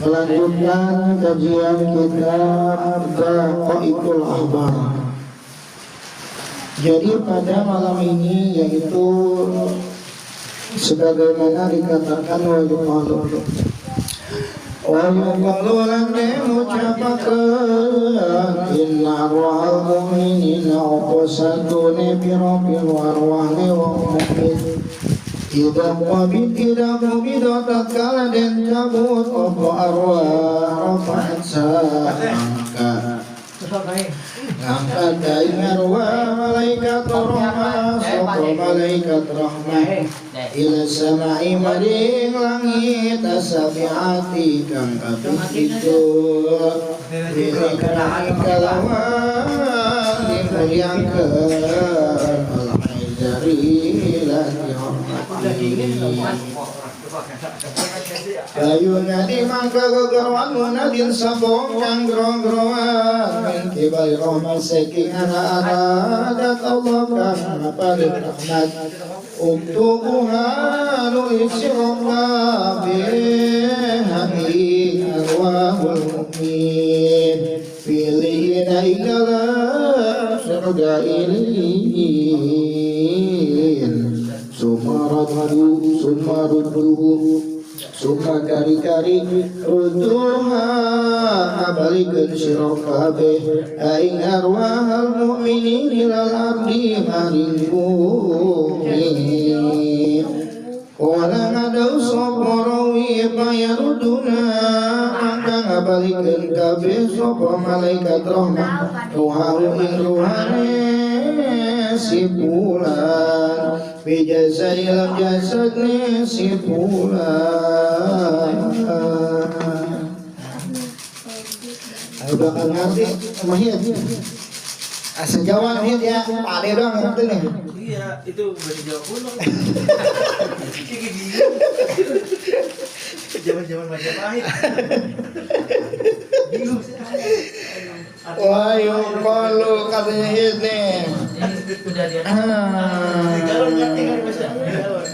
Melanjutkan kajian kitab Baqaiul Ahbar. Jadi pada malam ini yaitu sebagaimana dikatakan wa yuqalu lan mengucapkan inna arwahal mu'minina uqsaduni bi rabbil arwahni wa mu'min Tidak mubid tatkala dan cabut opo arwah rafa'at sa'angka ngangkat daing arwah malaikat rahmah sopo malaikat rahmah ila sama'i maring langit asabi'ati kang kaping itu dirikan kalawang dimuliakan al-haizari Ayuna di mangka gegerwan munadin sabong kang gro-groan min kibali rahmat saking aradat Allah kang paling rahmat uktubuha nulis sirah bihamdi arwahul mu'min pilihina ila surga ilin Summa kari-kari Ruduha abalikeun sira kabeh aing arwahal mu'minin ilal ardi maring bumi wala ngadau sapa rawi payaruduna maka ngabalikeun kabeh sapa malaikat rahmah ruhahu ing ruhane si bulan bijasa dalam jasadnya si bulan. Aku bakal ngerti mahir asal Jawa mahir ya Pak Ade doang ngerti nih. Iya itu bahasa Jawa kuno. Zaman-zaman Majapahit. Bingung sih. Wah, yuk kalau katanya ini. Udah dia. Galon ngerti kan bahasa? Galon.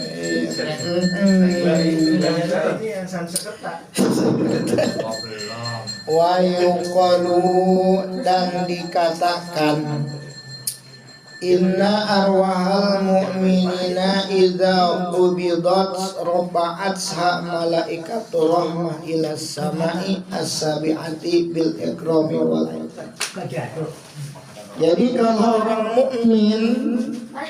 Ini yang Sanskerta. Wa yuqalu dan dikatakan inna arwahal mu'minina idza qubidat rafa'at malaikatu rahmah ila samai as-sabi'ati bil ikrami wal ihsan. Jadi kalau orang mukmin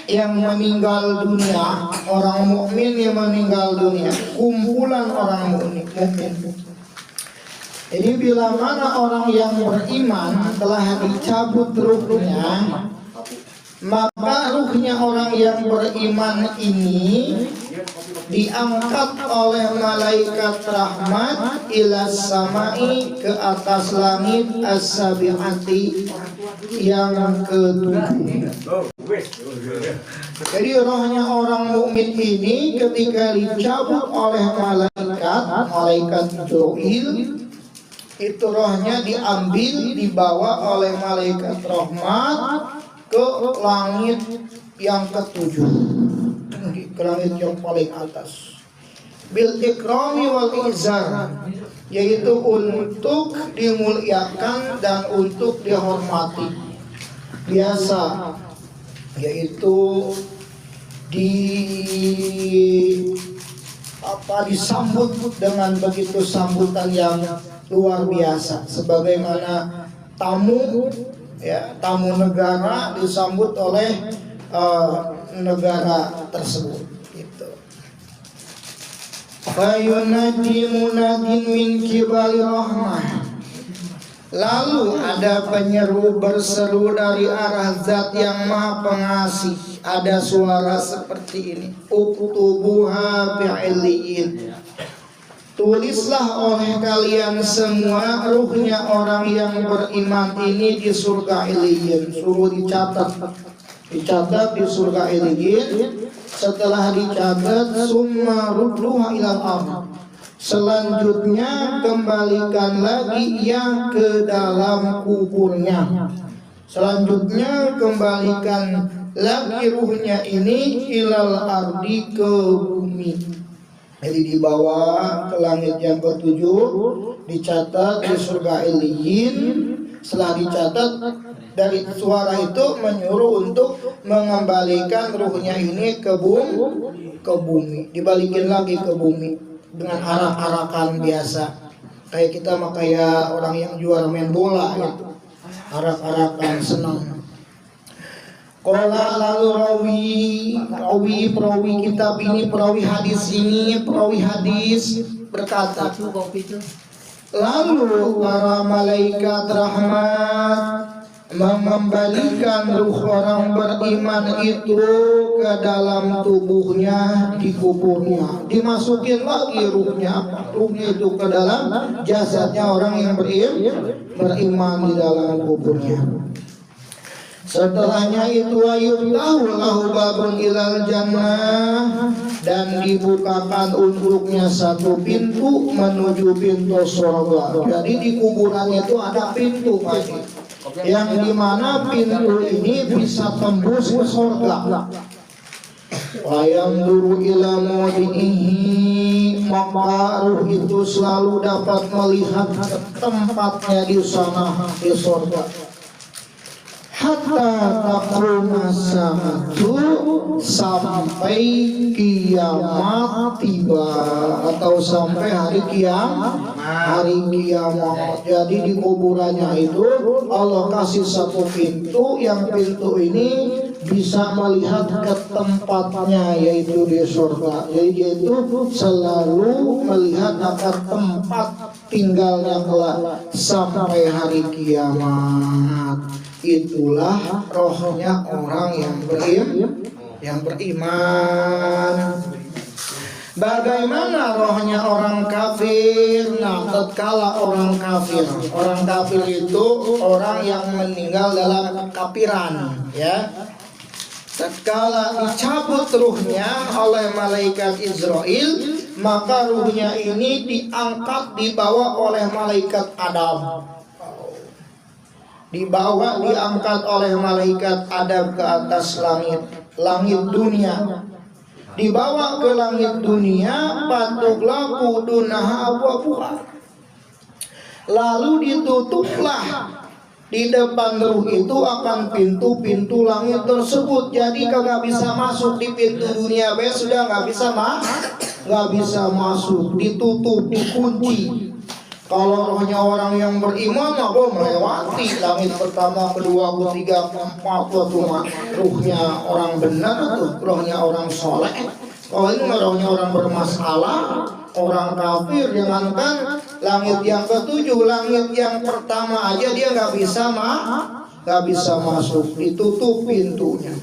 yang meninggal dunia, orang mukmin yang meninggal dunia, kumpulan orang mukmin. Jadi bila mana orang yang beriman telah dicabut ruhnya, maka ruhnya orang yang beriman ini diangkat oleh malaikat rahmat ila samai ke atas langit as-sabi'ati yang ke-7. Jadi rohnya orang mukmin ini ketika dicabut oleh malaikat Jibril, itu rohnya diambil dibawa oleh malaikat rahmat ke langit yang ke-7, ke langit yang paling atas. Bil ikrami wal izar, yaitu untuk dimuliakan dan untuk dihormati. Biasa, yaitu disambut dengan begitu sambutan yang luar biasa, sebagaimana tamu negara disambut oleh negara tersebut. Gitu. Fayunadi munadin min kibali rahmah. Lalu ada penyeru berseru dari arah zat yang maha pengasih. Ada suara seperti ini. Uktubuha bi'illiyin. Tulislah oleh kalian semua ruhnya orang yang beriman ini di surga Iliyin. Suruh dicatat di surga Iliyin. Setelah dicatat, summa rudduha ilal ardh. Selanjutnya kembalikan lagi ia ke dalam kuburnya. Selanjutnya kembalikan lagi ruhnya ini ilal ardi ke bumi. Jadi dibawa ke langit yang ketujuh, dicatat di surga Iliyin. Setelah dicatat, dari suara itu menyuruh untuk mengembalikan ruhnya ini ke bumi, dibalikin lagi ke bumi dengan arak-arakan biasa. Kayak kita mah kayak orang yang juara main bola gitu, arak-arakan senang. Qala lalu perawi kitab ini, perawi hadis berkata, lalu para malaikat rahmat mengembalikan ruh orang beriman itu ke dalam tubuhnya, di kuburnya, dimasukin lagi ruhnya itu ke dalam jasadnya orang yang beriman di dalam kuburnya. Setelahnya itu ayutahu lahu babun ilal jannah, dan dibukakan untuknya satu pintu menuju pintu surga. Jadi di kuburan itu ada pintu, yang dimana pintu ini bisa tembus ke surga. Wayang duru ila mawdihi, maka ruh itu selalu dapat melihat tempatnya di sana, di surga. Hatta takuna sa'atu, sampai kiamat tiba, atau sampai hari kiamat. Jadi di kuburannya itu Allah kasih satu pintu, yang pintu ini bisa melihat ke tempatnya, yaitu di surga. Jadi dia itu selalu melihat akan tempat tinggalnya kelak sampai hari kiamat. Itulah rohnya orang yang beriman. Bagaimana rohnya orang kafir? Nah, tatkala orang kafir itu orang yang meninggal dalam kafiran, ya. Tatkala dicabut ruhnya oleh malaikat Israel, maka ruhnya ini diangkat, dibawa oleh malaikat Adam. Diangkat oleh malaikat Adam ke atas langit dunia. Dibawa ke langit dunia, patuklah kudunaha abwabuha. Lalu ditutuplah di depan ruh itu akan pintu-pintu langit tersebut. Jadi kagak bisa masuk di pintu dunia, sudah nggak bisa masuk, ditutup, dikunci. Kalau rohnya orang yang beriman, maka melewati langit pertama, kedua, ketiga, keempat, cuma ruhnya orang benar tuh, rohnya orang soleh. Kalau ini rohnya orang bermasalah, orang kafir, jangankan langit yang ketujuh, langit yang pertama aja dia nggak bisa masuk, ditutup pintunya.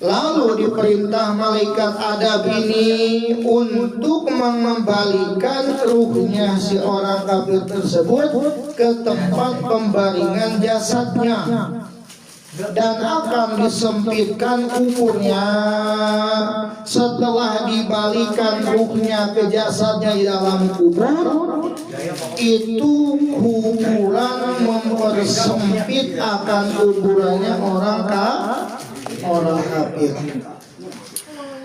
Lalu diperintah malaikat Adam ini untuk mengembalikan ruhnya si orang kafir tersebut ke tempat pembaringan jasadnya, dan akan disempitkan kuburnya. Setelah dibalikan ruhnya ke jasadnya di dalam kubur, itu kuburan mempersempit akan kuburannya orang kafir.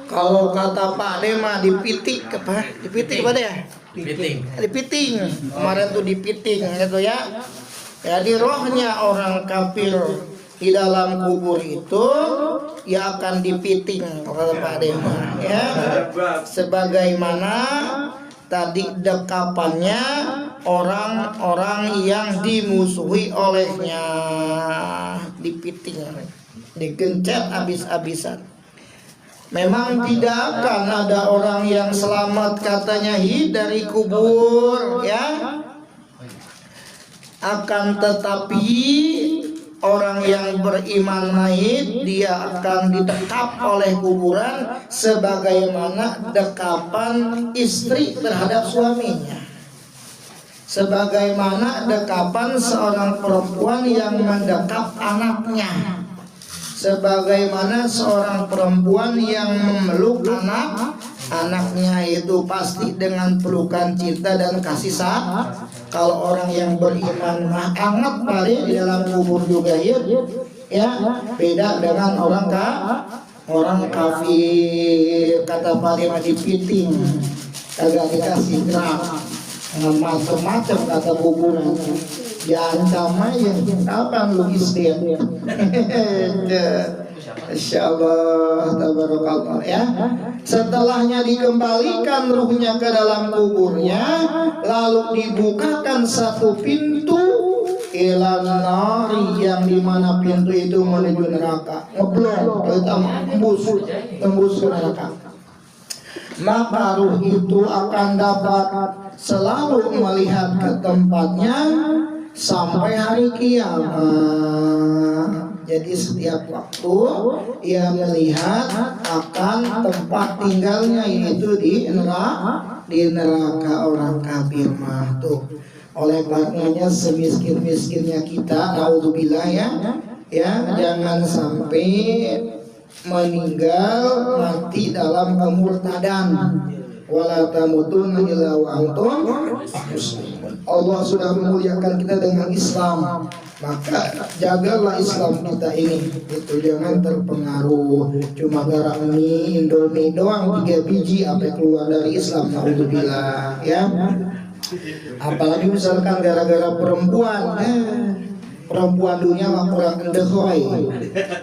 Kalau kata Pak De mah dipitik apa? Dipitik apa ya? Dipiting. Kemarin tuh dipiting gitu ya. Jadi rohnya orang kafir di dalam kubur itu ya akan dipiting, kata Pak De mah ya. Sebagaimana tadi dekapannya orang-orang yang dimusuhi olehnya, dipiting, digencet habis-habisan. Memang tidak akan ada orang yang selamat katanya dari kubur, ya. Akan tetapi orang yang beriman naik, dia akan didekap oleh kuburan sebagaimana dekapan istri terhadap suaminya, sebagaimana dekapan seorang perempuan yang mendekap anaknya, sebagaimana seorang perempuan yang memeluk anaknya itu pasti dengan pelukan cinta dan kasih sayang. Kalau orang yang beriman hangat paling di dalam kubur juga ya, beda dengan orang orang kafir kata Pak dipiting kagak dikasih gerak macam-macam kata kuburan diancam aja kapan lu istiadat. Insyaallah tabarakallah ya. Setelahnya dikembalikan ruhnya ke dalam kuburnya, lalu dibukakan satu pintu ilan nari yang dimana pintu itu menuju neraka, ngeblok, tembus ke neraka. Maka ruh itu akan dapat selalu melihat ke tempatnya sampai hari kiamat. Jadi setiap waktu ia melihat akan tempat tinggalnya, yaitu di neraka orang kafir mah tuh. Oleh karenanya semiskin-miskinnya kita, naudzubillah ya jangan sampai meninggal mati dalam kemurtadan. Wala tamutunna illa wa antum muslimun. Allah sudah memuliakan kita dengan Islam, maka jagalah Islam kita ini. Itu jangan terpengaruh cuma gara mie Indomie doang 3 biji apa keluar dari Islam, naudzubillah ya. Apalagi misalkan gara-gara perempuan dunia mah kurang endehoi.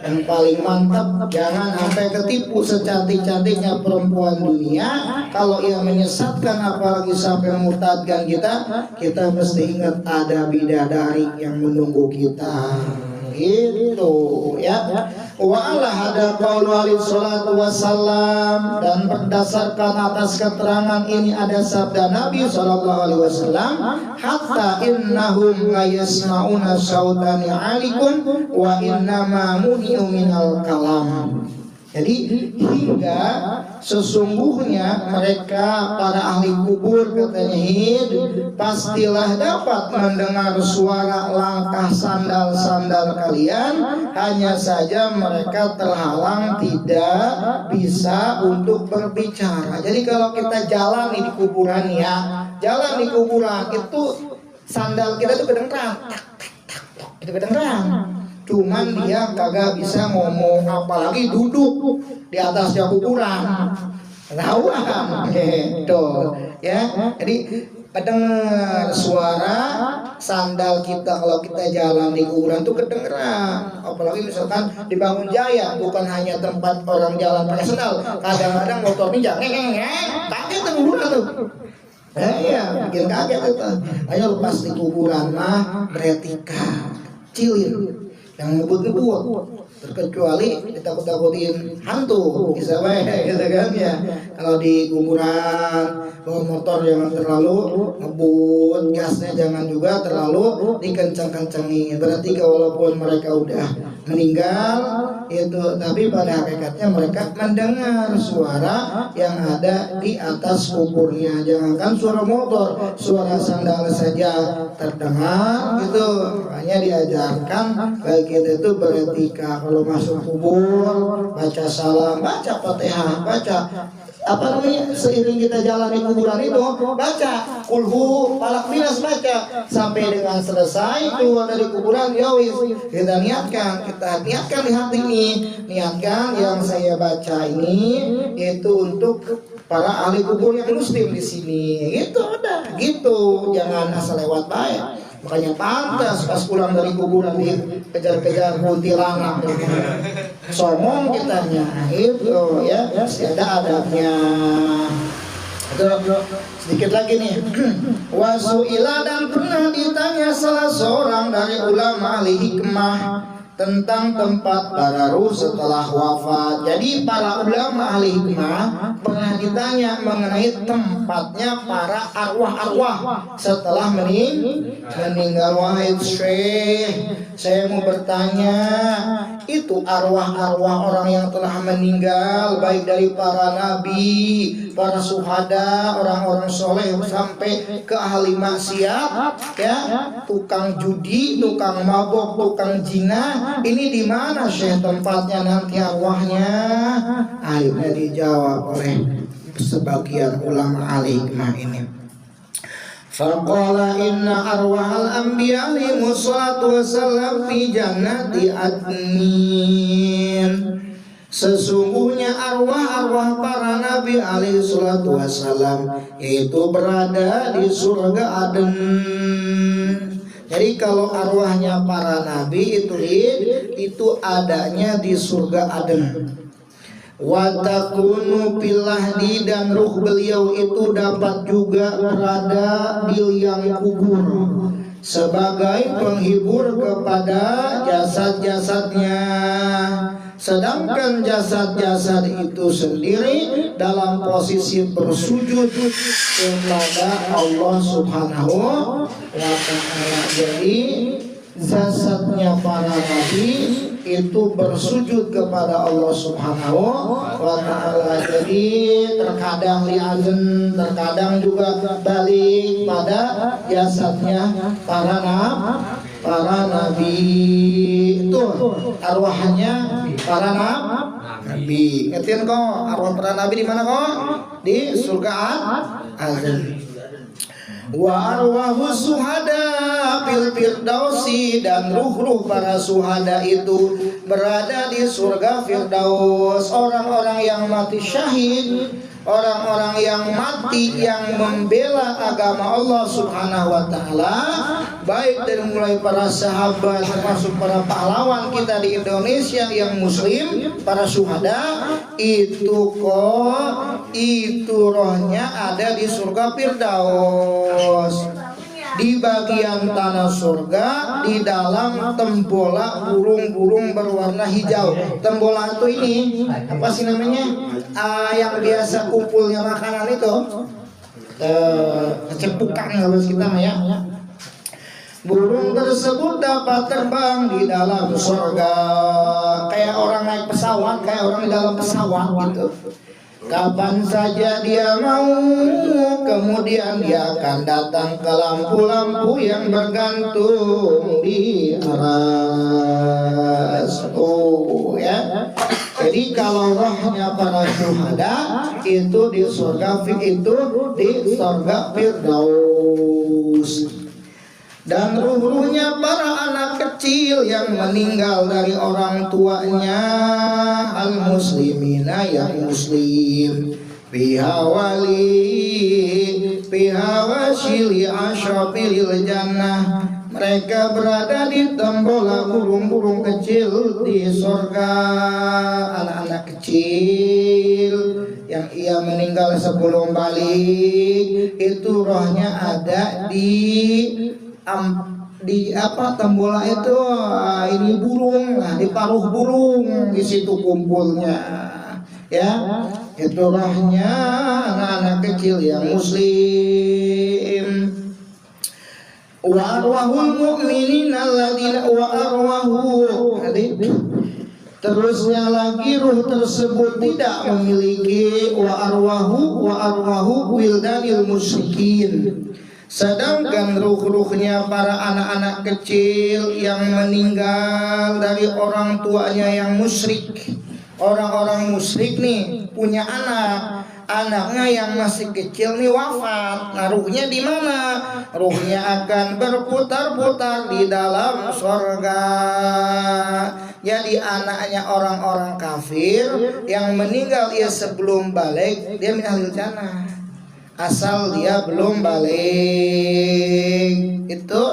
Yang paling mantap jangan sampai ketipu secantik-cantiknya perempuan dunia. Kalau ia menyesatkan apalagi sampai murtadkan kita mesti ingat ada bidadari yang menunggu kita. Gitu ya. Wa ala hada qaulu alaihi salatu wassalam, dan berdasarkan atas keterangan ini ada sabda Nabi sallallahu alaihi wasallam, hatta innahum la yasma'una sautani alikum wa innama muni'u minal kalam. Jadi hingga sesungguhnya mereka para ahli kubur katanya pastilah dapat mendengar suara langkah sandal-sandal kalian, hanya saja mereka terhalang tidak bisa untuk berbicara. Jadi kalau kita jalan di kuburan jalan di kuburan itu sandal kita itu kedengeran, itu kedengeran. Cuman dia kagak bisa ngomong, apalagi duduk di atasnya kuburan. Rawan gitu ya. Jadi kedengar suara sandal kita kalau kita jalan di kuburan tuh kedengeran. Apalagi misalkan di Bangun Jaya, bukan hanya tempat orang jalan pakai sandal, kadang-kadang motor ninja kaget tuh kuburan tuh. Iya, bikin kaget itu. Ayo lepas di kuburan mah beretika, cilin. Yang ngebut-ngebut, terkecuali ditakut-takutin hantu, bisa baik gitu kan ya. Kalau di kuburan bawa motor jangan terlalu ngebut, gasnya jangan juga terlalu dikencang-kencangin. Berarti walaupun mereka udah meninggal itu, tapi pada hakikatnya mereka mendengar suara yang ada di atas kuburnya. Jangankan suara motor, suara sandal saja terdengar gitu. Makanya diajarkan kita itu beretika kalau masuk kubur, baca salam, baca Fatihah, baca apa namanya, seiring kita jalan di kuburan itu baca kulhu falak minas, baca sampai dengan selesai keluar dari kuburan. Ya wis, kita niatkan di hati ini, niatkan yang saya baca ini itu untuk para ahli kubur yang muslim di sini. Gitu udah, gitu, jangan asal lewat baik. Makanya pantas pas pulang dari kuburan dikejar-kejar kuntilanak, somong kitanya, itu ya, ada adabnya. Itu sedikit lagi nih. Wasu'ila, dan pernah ditanya salah seorang dari ulama ahli hikmah tentang tempat para ruh setelah wafat. Jadi para ulama ahli hikmah pernah ditanya mengenai tempatnya para arwah-arwah setelah meninggal. Wahai Syekh, saya mau bertanya, itu arwah-arwah orang yang telah meninggal, baik dari para nabi, para syuhada, orang-orang soleh, sampai ke ahli maksiat ya, tukang judi, tukang mabok, tukang zina, ini di mana Syekh tempatnya nanti arwahnya? Akhirnya dijawab oleh sebagian ulama ahli hikmah ini. Faqala inna arwahal anbiya alaihimussalatu wassalam fi jannati adnin. Sesungguhnya arwah-arwah para nabi alaihi salatu wassalam itu berada di surga Aden. Jadi kalau arwahnya para nabi itu adanya di surga Aden. Watakunu pilahdi, dan ruh beliau itu dapat juga berada di liang kubur sebagai penghibur kepada jasad-jasadnya. Sedangkan jasad-jasad itu sendiri dalam posisi bersujud kepada Allah Subhanahu wa ta'ala. Jadi jasadnya para nabi itu bersujud kepada Allah Subhanahu wa ta'ala. Jadi terkadang liazan, terkadang juga balik pada jasadnya para nabi. Itu arwahnya para nabi. Ngertiin kok arwah para nabi di mana kok? Di surga Aden. Wa arwahu suhada fil firdausi, dan ruh-ruh para suhada itu berada di surga Firdaus. Orang-orang yang mati syahid, orang-orang yang mati yang membela agama Allah Subhanahu wa ta'ala, baik dari mulai para sahabat termasuk para pahlawan kita di Indonesia yang muslim, para syuhada itu rohnya ada di surga Firdaus, di bagian tanah surga, di dalam tembola burung-burung berwarna hijau. Tembola itu ini apa sih namanya? Yang biasa kumpulnya makanan itu, cepukan harus kita ya. Burung tersebut dapat terbang di dalam surga kayak orang naik pesawat, kayak orang di dalam pesawat gitu. Kapan saja dia mau, kemudian dia akan datang ke lampu-lampu yang bergantung di aras. Ya. Jadi kalau rohnya para syuhada itu di surga Firdaus. Dan ruh-ruhnya para anak kecil yang meninggal dari orang tuanya, al-muslimina yang muslim, bihawashili asyrafil jannah, mereka berada di tembola burung-burung kecil di surga. Anak-anak kecil yang ia meninggal sebelum balik itu rohnya ada di tembola itu, ini burung, di paruh burung, di situ kumpulnya, ya. Itu rohnya anak-anak kecil yang muslim. Wa arwahul mu'minin alladzina wa arwahu. Terusnya lagi ruh tersebut tidak memiliki wa arwahu wildanil musyrikin. Sedangkan ruh-ruhnya para anak-anak kecil yang meninggal dari orang tuanya yang musyrik. Orang-orang musyrik nih punya anaknya yang masih kecil nih wafat. Nah, ruhnya di mana? Ruhnya akan berputar-putar di dalam surga. Jadi anaknya orang-orang kafir yang meninggal sebelum balik, dia min ahlil jannah. Asal dia belum balik. Itu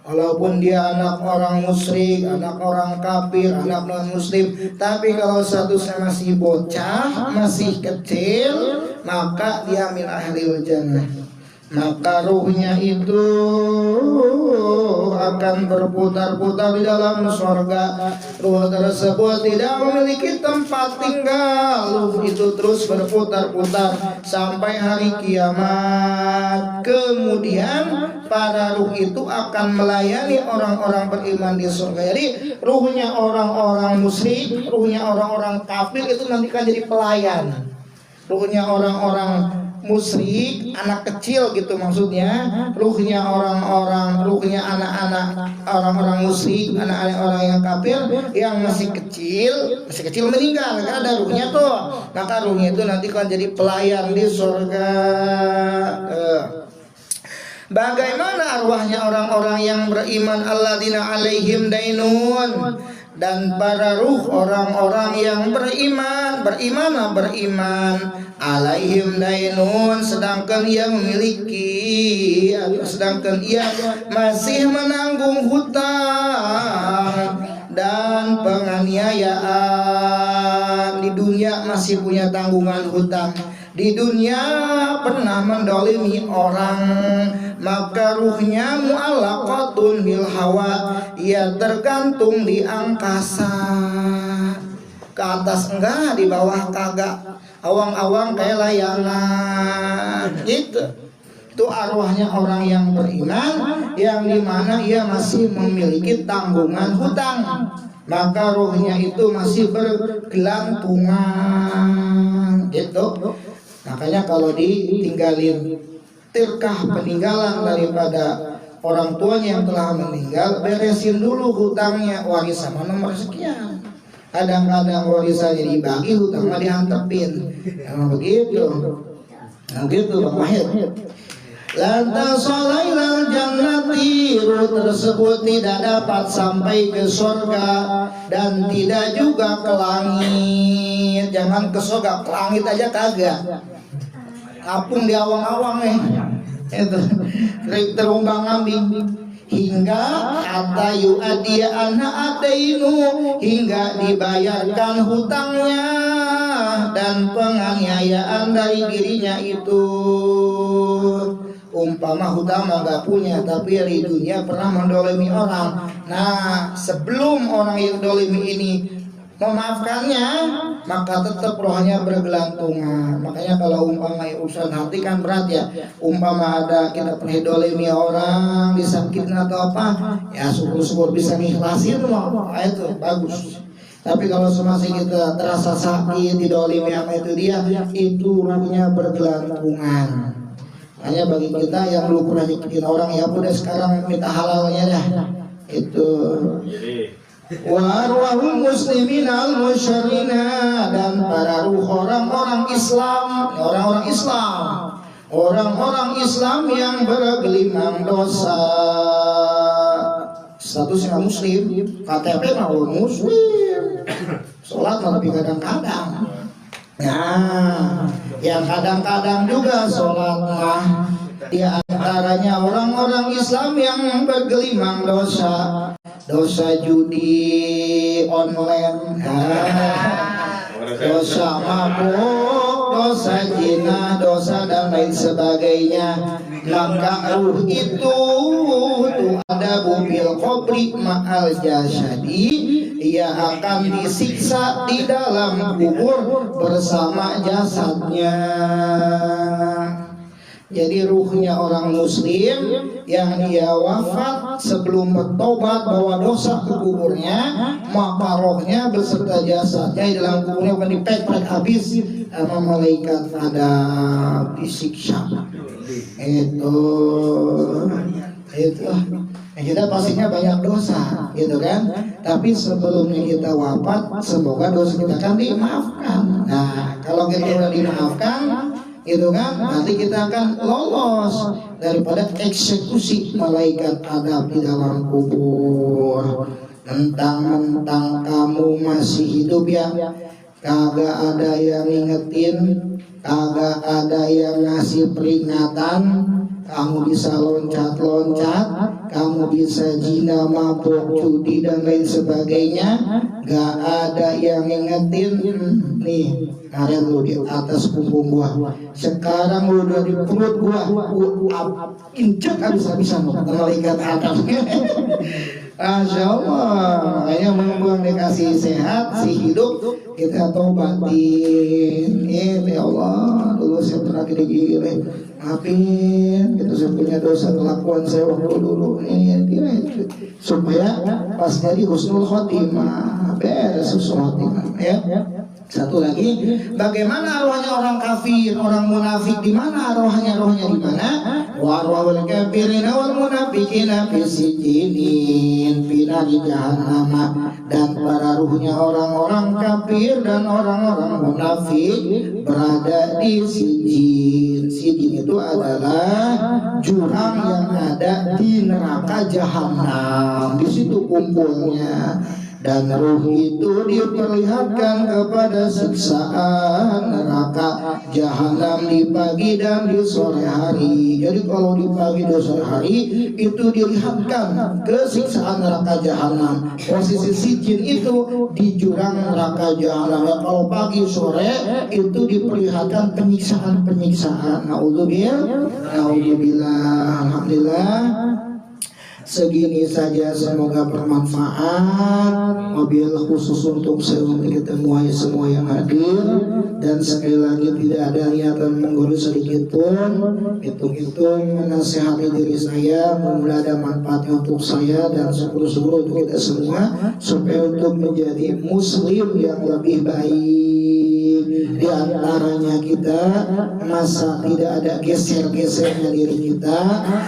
walaupun dia anak orang musyrik, anak orang kafir, anak non muslim, tapi kalau statusnya masih bocah, masih kecil, maka dia min ahlil jannah. Maka ruhnya itu akan berputar-putar di dalam surga. Ruh tersebut tidak memiliki tempat tinggal. Ruh itu terus berputar-putar sampai hari kiamat. Kemudian para ruh itu akan melayani orang-orang beriman di surga. Jadi ruhnya orang-orang musyrik, ruhnya orang-orang kafir itu nanti kan jadi pelayan. Ruhnya orang-orang musyrik, anak kecil gitu maksudnya, ruhnya anak-anak orang-orang musyrik, anak-anak orang yang kafir yang masih kecil meninggal, karena ada ruhnya tuh, maka ruhnya itu nanti kan jadi pelayan di surga. Bagaimana arwahnya orang-orang yang beriman alladzina alaihim dainun, dan para ruh orang-orang yang beriman alaihim dainun, sedangkan ia memiliki atau sedangkan ia masih menanggung hutang dan penganiayaan. Di dunia masih punya tanggungan hutang, di dunia pernah mendolimi orang, maka ruhnya mu'allaqatun bil hawa, ia tergantung di angkasa. Ke atas enggak, di bawah kagak, awang-awang kayak layangan gitu. Itu arwahnya orang yang beriman, yang dimana ia masih memiliki tanggungan hutang, maka ruhnya itu masih bergelantungan gitu. Makanya kalau ditinggalin tirkah peninggalan daripada orang tuanya yang telah meninggal, beresin dulu hutangnya. Warisan nomor sekian, kadang-kadang warisannya dibagi, hutangnya dihantepin. Emang begitu. Nah gitu Bang Wahid. Lantas solailal jannati, ruh tersebut tidak dapat sampai ke surga dan tidak juga ke langit. Jangan ke surga, ke langit aja kagak. Apung di awang-awang itu terumbang ambing hingga kata yu'adiya anha adainu, hingga dibayarkan hutangnya dan penganiayaan dari dirinya itu. Umpama hutang nggak punya, tapi di dunia pernah mendolimi orang. Nah, sebelum orang yang dolimi ini memaafkannya, maka tetap rohnya bergelantungan. Makanya kalau umpama urusan hati kan berat ya. Umpama ada kita pernah dolimi orang, disakitin atau apa, ya syukur-syukur bisa nikhlasin loh, itu bagus. Tapi kalau semasa kita terasa sakit, didolimi sama itu dia, itu rohnya bergelantungan. Hanya bagi kita yang belum pernah nyakitin orang, ya udah sekarang minta halalnya dah. Itu. Wa arwahul muslimin al musyarina, dan para ruh orang-orang Islam, orang-orang Islam yang bergelimang dosa. Statusnya muslim, KTP mau muslim, sholat tapi kadang-kadang. Nah, yang kadang-kadang juga sholat mah di antaranya orang-orang Islam yang bergelimang dosa, dosa judi online, dosa mabuk, dosa zina, dosa dan lain sebagainya. Maka ruh itu ada bubil qabri ma'al jasadi, ia akan disiksa di dalam kubur bersama jasadnya. Jadi ruhnya orang muslim yang dia wafat sebelum bertobat bawa dosa ke kuburnya, maka rohnya beserta jasadnya di dalam kuburnya akan dipepet habis sama malaikat, ada disiksa. Itu kita pastinya banyak dosa gitu kan, tapi sebelumnya kita wafat semoga dosa kita akan dimaafkan. Nah kalau kita sudah dimaafkan gitu kan, nanti kita akan lolos daripada eksekusi malaikat adab di dalam kubur. Mentang-mentang kamu masih hidup ya, kagak ada yang ngingetin, kagak ada yang ngasih peringatan. Kamu bisa loncat-loncat, kamu bisa zina, mabuk, judi dan lain sebagainya. Gak ada yang ngingetin. Nih, kalian lu di atas punggung gua, sekarang lu udah di perut gua injek habis-habisan malaikat atas. Masya Allah. Makanya mumpung dikasih sehat, si hidup, kita tobatin. Ya Allah, dulu saya pernah gini-gini, maafin, kita saya punya dosa kelakuan saya waktu dulu ini, supaya pas jadi husnul khotimah, beres husnul khotimah ya. Satu lagi, bagaimana arwahnya orang kafir, orang munafik, di mana arwahnya? Rohnya di mana? Wa arwahul kafirina wal munafiqina fi sijinin fi nari jahannam, dan para ruhnya orang-orang kafir dan orang-orang munafik berada di sijin. Sijin itu adalah jurang yang ada di neraka jahanam. Di situ kumpulnya. dan ruh itu diperlihatkan kepada siksaan neraka jahanam di pagi dan di sore hari. Jadi kalau di pagi dan sore hari itu dilihatkan ke siksaan neraka jahanam. Posisi si jin itu di jurang neraka jahanam. Ya, kalau pagi sore itu diperlihatkan penyiksaan. Naudzubillah. Alhamdulillah. Segini saja, semoga bermanfaat. Wabillahi khusus untuk kita semua yang hadir. Dan sekali lagi tidak ada niatan menggurui sedikit pun. Hitung-hitung menasihati diri saya, mudah ada manfaatnya untuk saya dan syukur-syukur untuk kita semua, supaya untuk menjadi muslim yang lebih baik. Di antaranya kita masa tidak ada geser-gesernya diri kita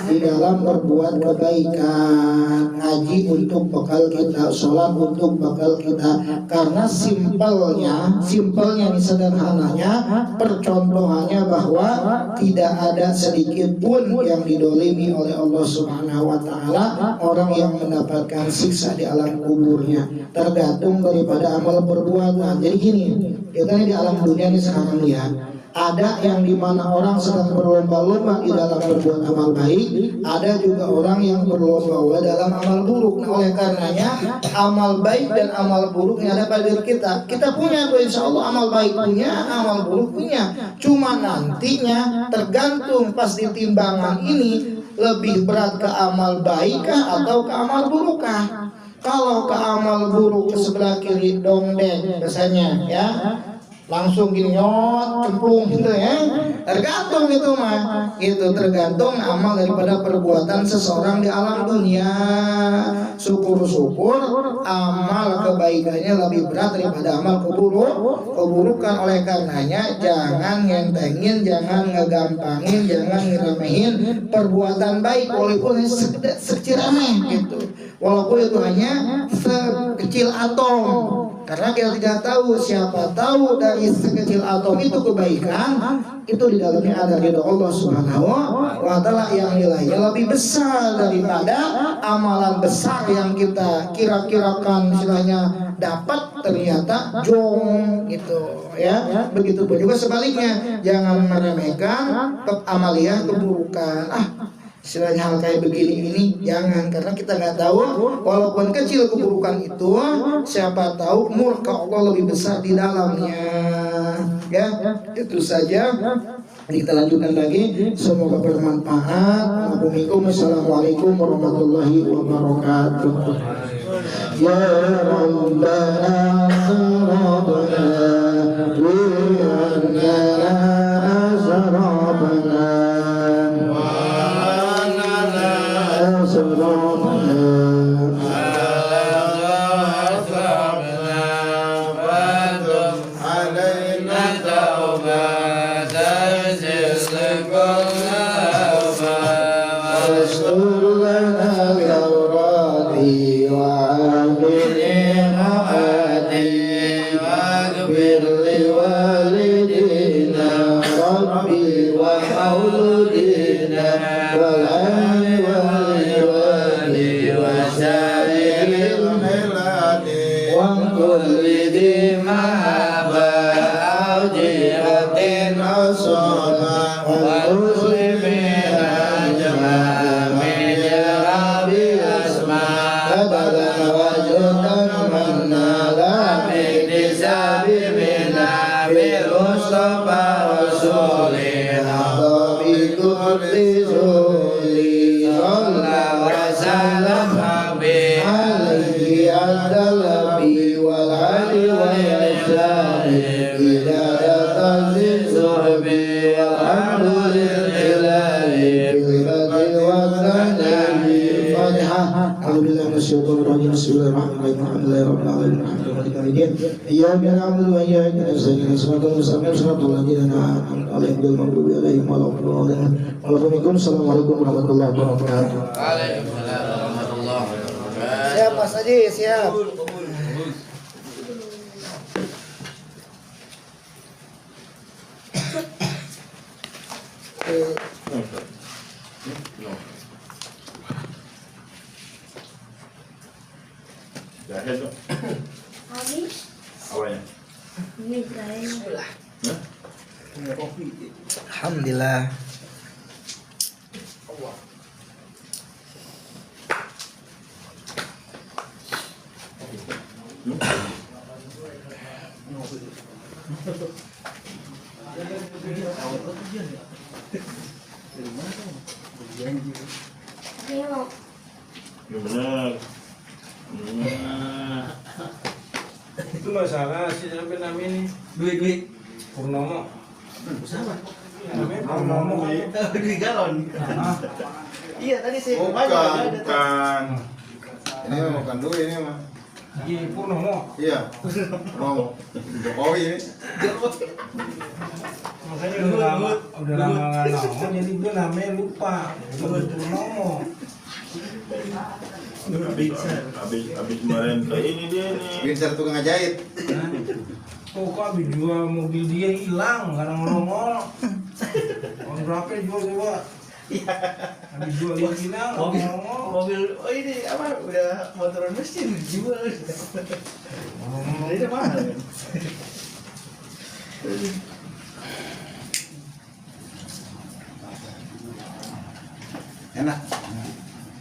di dalam berbuat kebaikan. Ngaji untuk bekal kita, sholat untuk bekal kita. Karena simpelnya nih, sederhananya, percontohannya bahwa tidak ada sedikit pun yang didolimi oleh Allah Subhanahu wa Ta'ala orang yang mendapatkan siksa di alam kuburnya, tergantung daripada amal perbuatan. Jadi gini, kita ini di alam dunia ini sekarang ya, ada yang dimana orang sedang berlomba-lomba di dalam berbuat amal baik, ada juga orang yang berlomba-lomba dalam amal buruk. Nah, oleh karenanya amal baik dan amal buruk yang ada pada diri kita. Kita punya, insya Allah amal baik punya, amal buruk punya. Cuma nantinya tergantung pas di timbangan ini lebih berat ke amal baikkah atau ke amal burukkah. Kalau ke amal buruk ke sebelah kiri dongdeng biasanya ya, langsung gini nyot cemplung gitu ya, tergantung itu mah, itu tergantung amal daripada perbuatan seseorang di alam dunia. Syukur-syukur amal kebaikannya lebih berat daripada amal keburukan. Oleh karenanya jangan ngentengin, jangan ngegampangin, jangan ngeremehin perbuatan baik walaupun sekecil remeh gitu, walaupun itu hanya sekecil atom. Karena kita tidak tahu, siapa tahu dari sekecil atom itu kebaikan, itu di dalamnya ada ridho Allah Subhanahu wa Ta'ala yang nilainya lebih besar daripada amalan besar yang kita kira-kirakan istilahnya dapat, ternyata jong gitu ya. Begitupun juga sebaliknya, jangan meremehkan amaliyah keburukan. Istilahnya hal kayak begini ini jangan, karena kita nggak tahu walaupun kecil keburukan itu, siapa tahu murka Allah lebih besar di dalamnya. Ya, itu saja. Kita lanjutkan lagi. Semoga bermanfaat. Assalamualaikum warahmatullahi wabarakatuh. Ya Rabbana Rabbana Assalamualaikum warahmatullahi wabarakatuh. Waalaikumsalam warahmatullahi wabarakatuh. Siap Mas Haji, siap. Terakhir tuh Habis. awalnya. Ini guys. Hah? Alhamdulillah. Tengok. Ya benar. Itu masalah si siapa namanya nih? Duit. Purnomo. Siapa? Namanya Purnomo. Duit galon. Iya tadi saya Bukan. Ini mah bukan duit ini mah. Iya Purnomo. Iya. Mau Jokowi ini. Makanya udah lama nggak nongol, jadi gue namanya lupa. Udah Purnomo. Habis kemarin kayak ini dia nih. Binser tukang ngajahit. Kok habis jual mobil dia hilang, nggak nongol. Orang berapa jual coba? Habis jual dia hilang, nggak nongol. Mobil, oh ini apa? Udah motoran mesin dijual. Ini mahal kan? Enak.